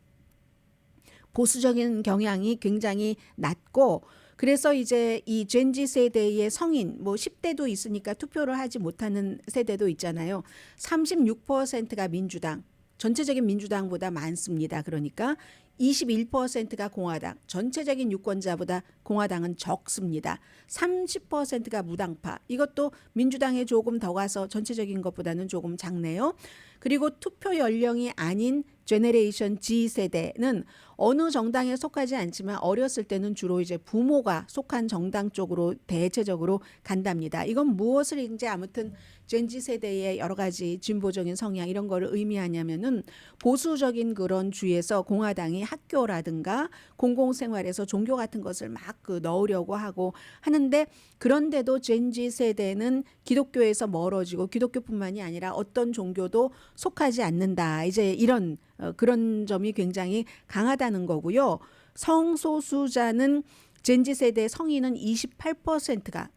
보수적인 경향이 굉장히 낮고 그래서 이제 이 젠지 세대의 성인 뭐 10대도 있으니까 투표를 하지 못하는 세대도 있잖아요. 36%가 민주당, 전체적인 민주당보다 많습니다. 그러니까 21%가 공화당, 전체적인 유권자보다 공화당은 적습니다. 30%가 무당파, 이것도 민주당에 조금 더 가서 전체적인 것보다는 조금 작네요. 그리고 투표 연령이 아닌 제너레이션 G 세대는 어느 정당에 속하지 않지만 어렸을 때는 주로 이제 부모가 속한 정당 쪽으로 대체적으로 간답니다. 이건 무엇을 이제 아무튼 젠지 세대의 여러 가지 진보적인 성향 이런 거를 의미하냐면은 보수적인 그런 주에서 공화당이 학교라든가 공공생활에서 종교 같은 것을 막 넣으려고 하고 하는데 그런데도 젠지 세대는 기독교에서 멀어지고 기독교뿐만이 아니라 어떤 종교도 속하지 않는다. 이제 이런 그런 점이 굉장히 강하다는 거고요. 성소수자는 젠지 세대 성인은 28%가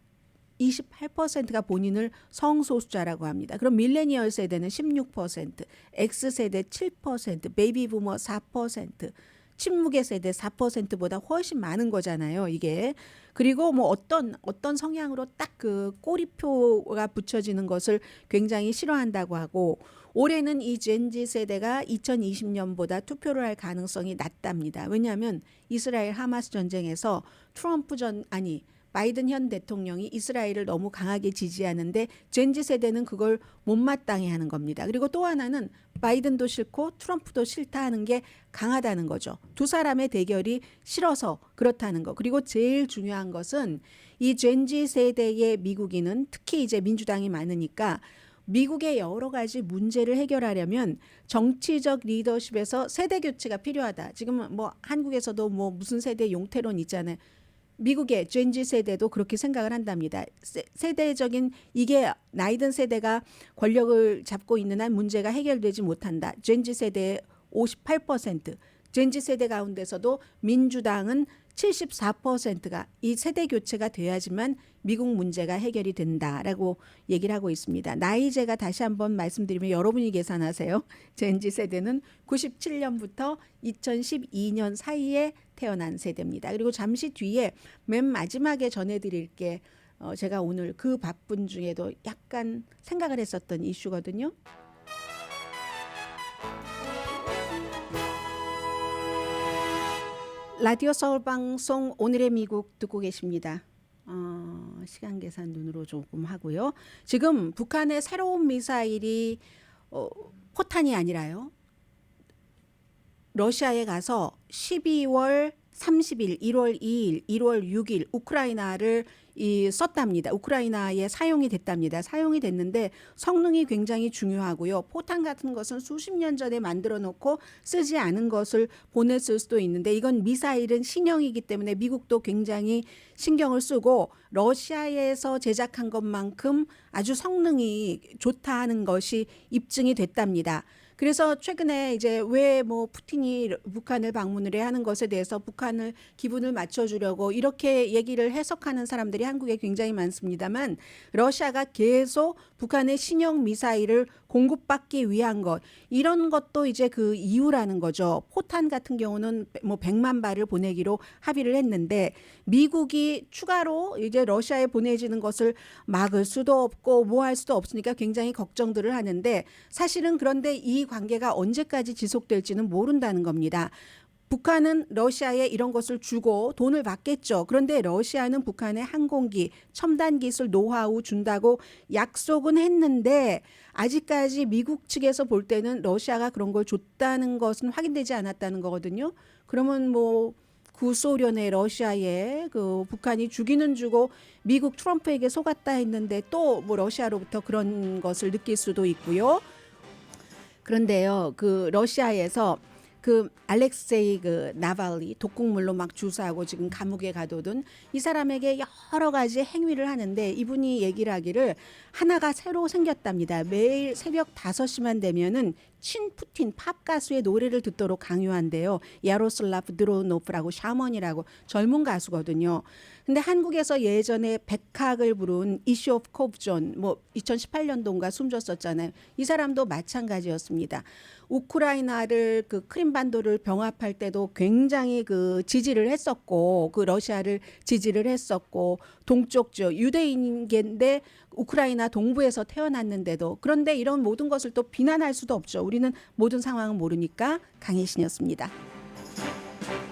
본인을 성소수자라고 합니다. 그럼 밀레니얼 세대는 16%, X세대 7%, 베이비 부머 4%, 친무계 세대 4%보다 훨씬 많은 거잖아요, 이게. 그리고 뭐 어떤 성향으로 딱 그 꼬리표가 붙여지는 것을 굉장히 싫어한다고 하고 올해는 이 젠지 세대가 2020년보다 투표를 할 가능성이 낮답니다. 왜냐하면 이스라엘 하마스 전쟁에서 바이든 현 대통령이 이스라엘을 너무 강하게 지지하는데 젠지 세대는 그걸 못마땅해 하는 겁니다. 그리고 또 하나는 바이든도 싫고 트럼프도 싫다 하는 게 강하다는 거죠. 두 사람의 대결이 싫어서 그렇다는 거. 그리고 제일 중요한 것은 이 젠지 세대의 미국인은 특히 이제 민주당이 많으니까 미국의 여러 가지 문제를 해결하려면 정치적 리더십에서 세대 교체가 필요하다. 지금 뭐 한국에서도 뭐 무슨 세대 용태론 있잖아요. 미국의 젠지 세대도 그렇게 생각을 한답니다. 세대적인 이게 나이 든 세대가 권력을 잡고 있는 한 문제가 해결되지 못한다. 젠지 세대의 58%, 젠지 세대 가운데서도 민주당은 74%가 이 세대 교체가 돼야지만 미국 문제가 해결이 된다라고 얘기를 하고 있습니다. 나이제가 다시 한번 말씀드리면 여러분이 계산하세요. 젠지 세대는 97년부터 2012년 사이에 태어난 세대입니다. 그리고 잠시 뒤에 맨 마지막에 전해드릴 게 제가 오늘 그 바쁜 중에도 약간 생각을 했었던 이슈거든요. 라디오 서울 방송 오늘의 미국 듣고 계십니다. 시간 계산 눈으로 조금 하고요. 지금 북한의 새로운 미사일이 포탄이 아니라요. 러시아에 가서 12월 30일, 1월 2일, 1월 6일 우크라이나를 썼답니다. 우크라이나에 사용이 됐답니다. 사용이 됐는데 성능이 굉장히 중요하고요. 포탄 같은 것은 수십 년 전에 만들어 놓고 쓰지 않은 것을 보냈을 수도 있는데 이건 미사일은 신형이기 때문에 미국도 굉장히 신경을 쓰고 러시아에서 제작한 것만큼 아주 성능이 좋다는 것이 입증이 됐답니다. 그래서 최근에 이제 왜 뭐 푸틴이 북한을 방문을 해 하는 것에 대해서 북한을 기분을 맞춰주려고 이렇게 얘기를 해석하는 사람들이 한국에 굉장히 많습니다만 러시아가 계속 북한의 신형 미사일을 공급받기 위한 것 이런 것도 이제 그 이유라는 거죠. 포탄 같은 경우는 뭐 100만 발을 보내기로 합의를 했는데 미국이 추가로 이제 러시아에 보내지는 것을 막을 수도 없고 뭐 할 수도 없으니까 굉장히 걱정들을 하는데 사실은 그런데 이 관계가 언제까지 지속될지는 모른다는 겁니다. 북한은 러시아에 이런 것을 주고 돈을 받겠죠. 그런데 러시아는 북한에 항공기, 첨단 기술 노하우 준다고 약속은 했는데 아직까지 미국 측에서 볼 때는 러시아가 그런 걸 줬다는 것은 확인되지 않았다는 거거든요. 그러면 뭐 구소련의 러시아에 그 북한이 주기는 주고 미국 트럼프에게 속았다 했는데 또 뭐 러시아로부터 그런 것을 느낄 수도 있고요. 그런데요, 그 러시아에서 그 알렉세이 그 나발리 독극물로 막 주사하고 지금 감옥에 가둬둔 이 사람에게 여러 가지 행위를 하는데 이분이 얘기를 하기를 하나가 새로 생겼답니다. 매일 새벽 5시만 되면은 친푸틴 팝 가수의 노래를 듣도록 강요한대요. 야로슬라프 드로노프라고 샤먼이라고 젊은 가수거든요. 근데 한국에서 예전에 백학을 부른 이슈 오브 콥존 뭐 2018년도인가 숨졌었잖아요. 이 사람도 마찬가지였습니다. 우크라이나를 그 크림반도를 병합할 때도 굉장히 그 지지를 했었고 그 러시아를 지지를 했었고 동쪽죠 유대인인데 우크라이나 동부에서 태어났는데도 그런데 이런 모든 것을 또 비난할 수도 없죠. 우리는 모든 상황을 모르니까 강혜신이었습니다.